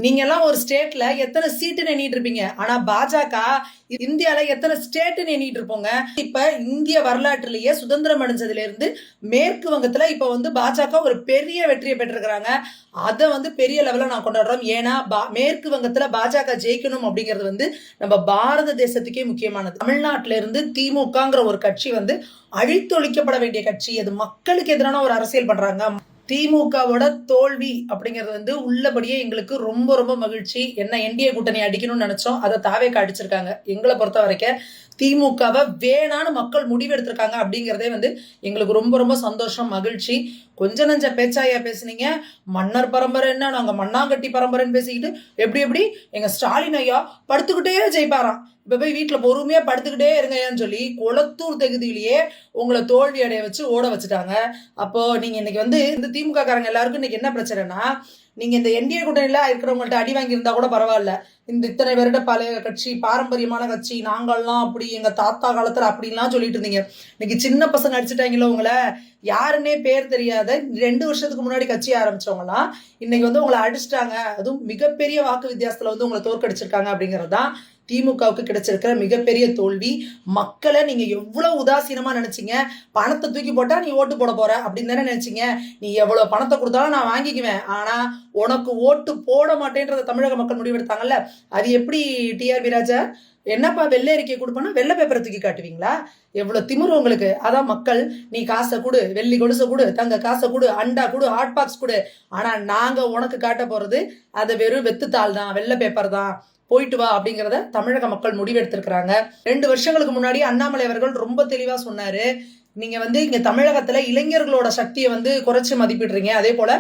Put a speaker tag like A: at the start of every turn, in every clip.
A: நீங்க எல்லாம் ஒரு ஸ்டேட்ல எத்தனை சீட்டுன்னு எண்ணிட்டு இருப்பீங்க. ஆனா பாஜக இந்தியால எத்தனை ஸ்டேட்னு எண்ணிட்டு இருப்போங்க. இப்ப இந்திய வரலாற்றிலேயே சுதந்திரம் அடைஞ்சதுல இருந்து மேற்கு வங்கத்துல இப்ப பாஜக ஒரு பெரிய வெற்றியை பெற்றிருக்கிறாங்க. அதை பெரிய லெவல்ல நான் கொண்டாடுறோம். ஏன்னா மேற்கு வங்கத்துல பாஜக ஜெயிக்கணும் அப்படிங்கிறது நம்ம பாரத தேசத்துக்கே முக்கியமானது. தமிழ்நாட்டில இருந்து திமுகங்கிற ஒரு கட்சி அழித்தொழிக்கப்பட வேண்டிய கட்சி. அது மக்களுக்கு எதிரான ஒரு அரசியல் பண்றாங்க. திமுகவோட தோல்வி அப்படிங்கிறது உள்ளபடியே எங்களுக்கு ரொம்ப ரொம்ப மகிழ்ச்சி. என்ன என்டிஏ கூட்டணி அடிக்கணும்னு நினைச்சோம், அதை தாவேக்கா அடிச்சிருக்காங்க. எங்களை பொறுத்த வரைக்கும் திமுகவை வேணான்னு மக்கள் முடிவெடுத்திருக்காங்க அப்படிங்கிறதே எங்களுக்கு ரொம்ப ரொம்ப சந்தோஷம், மகிழ்ச்சி. கொஞ்ச நஞ்ச பேச்சாயா பேசுனீங்க. மன்னர் பரம்பரை என்ன, நாங்க மண்ணாங்கட்டி பரம்பரைன்னு பேசிக்கிட்டு எப்படி எங்க ஸ்டாலின் ஐயா படுத்துக்கிட்டே ஜெயிப்பாராம். இப்ப போய் வீட்டுல பொறுமையா படுத்துக்கிட்டே இருங்கன்னு சொல்லி கொளத்தூர் தொகுதியிலேயே உங்களை தோல்வி அடைய வச்சு ஓட வச்சுட்டாங்க. அப்போ நீங்க இன்னைக்கு இந்த திமுக காரங்க எல்லாருக்கும் இன்னைக்கு என்ன பிரச்சனைனா, நீங்க இந்த என்டிஏ கூட்டணியில இருக்கிறவங்கள்ட்ட அடி வாங்கி இருந்தா கூட பரவாயில்ல. இந்த இத்தனை வருட பழைய கட்சி, பாரம்பரியமான கட்சி, நாங்கள்லாம் அப்படி எங்க தாத்தா காலத்துல அப்படின்லாம் சொல்லிட்டு இருந்தீங்க. இன்னைக்கு சின்ன பசங்க அடிச்சுட்டாங்களோ உங்களை, யாருன்னே பேர் தெரியாத 2 வருஷத்துக்கு முன்னாடி கட்சி ஆரம்பிச்சவங்கலாம் இன்னைக்கு உங்களை அடிச்சிட்டாங்க. அதுவும் மிகப்பெரிய வாக்கு வித்தியாசத்துல உங்களை தோற்கடிச்சிருக்காங்க அப்படிங்கிறது தான் திமுகவுக்கு கிடைச்சிருக்கிற மிகப்பெரிய தோல்வி. மக்களை நீங்க எவ்வளவு உதாசீனமா நினைச்சீங்க. பணத்தை தூக்கி போட்டா நீ ஓட்டு போட போற அப்படின்னு தானே நினைச்சீங்க. நீ எவ்வளவு பணத்தை கொடுத்தாலும் நான் வாங்கிக்குவேன், ஆனா உனக்கு ஓட்டு போட மாட்டேன்றத தமிழக மக்கள் முடிவெடுத்தாங்கல்ல. அது எப்படி டிஆர்பி ராஜா, என்னப்பா வெள்ளை அறிக்கை கொடுப்போம்னா வெள்ளை பேப்பரை தூக்கி காட்டுவீங்களா? எவ்வளவு திமிரு உங்களுக்கு. அதான் மக்கள், நீ காசை கொடு, வெள்ளி கொலுசை கொடு, தங்க காசை கொடு, அண்டா கொடு, ஹாட் பாக்ஸ் கொடு, ஆனா நாங்க உனக்கு காட்ட போறது அதை வெறும் வெத்துத்தாள் தான், வெள்ளை பேப்பர் தான், போயிட்டு வா அப்படிங்கிறத தமிழக மக்கள் முடிவெடுத்திருக்கிறாங்க. 2 வருஷங்களுக்கு முன்னாடி அண்ணாமலை அவர்கள் ரொம்ப தெளிவா சொன்னாரு, நீங்க இங்க தமிழகத்துல இளைஞர்களோட சக்தியை குறைச்சு மதிப்பிடுறீங்க. அதே போல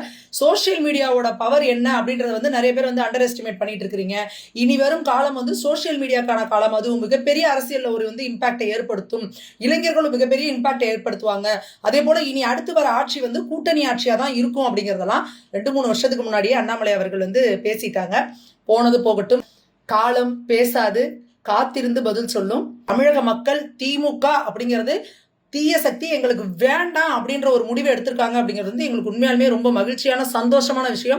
A: சோசியல் மீடியாவோட பவர் என்ன அப்படின்றத நிறைய பேர் அண்டர் எஸ்டிமேட் பண்ணிட்டு இருக்கிறீங்க. இனி வரும் காலம் சோசியல் மீடியாக்கான காலம். அதுவும் மிகப்பெரிய அரசியல்ல ஒரு இம்பாக்டை ஏற்படுத்தும். இளைஞர்களும் மிகப்பெரிய இம்பாக்டை ஏற்படுத்துவாங்க. அதே போல இனி அடுத்து வர ஆட்சி கூட்டணி ஆட்சியா தான் இருக்கும் அப்படிங்கறதெல்லாம் 2-3 வருஷத்துக்கு முன்னாடியே அண்ணாமலை அவர்கள் பேசிட்டாங்க. போனது போகட்டும். காலம் பேசாது, காத்திருந்து பதில் சொல்லும். தமிழக மக்கள் திமுக அப்படிங்கிறது தீய சக்தி, எங்களுக்கு வேண்டாம் அப்படின்ற ஒரு முடிவை எடுத்திருக்காங்க அப்படிங்கிறது எங்களுக்கு உண்மையாலுமே ரொம்ப மகிழ்ச்சியான சந்தோஷமான விஷயம்.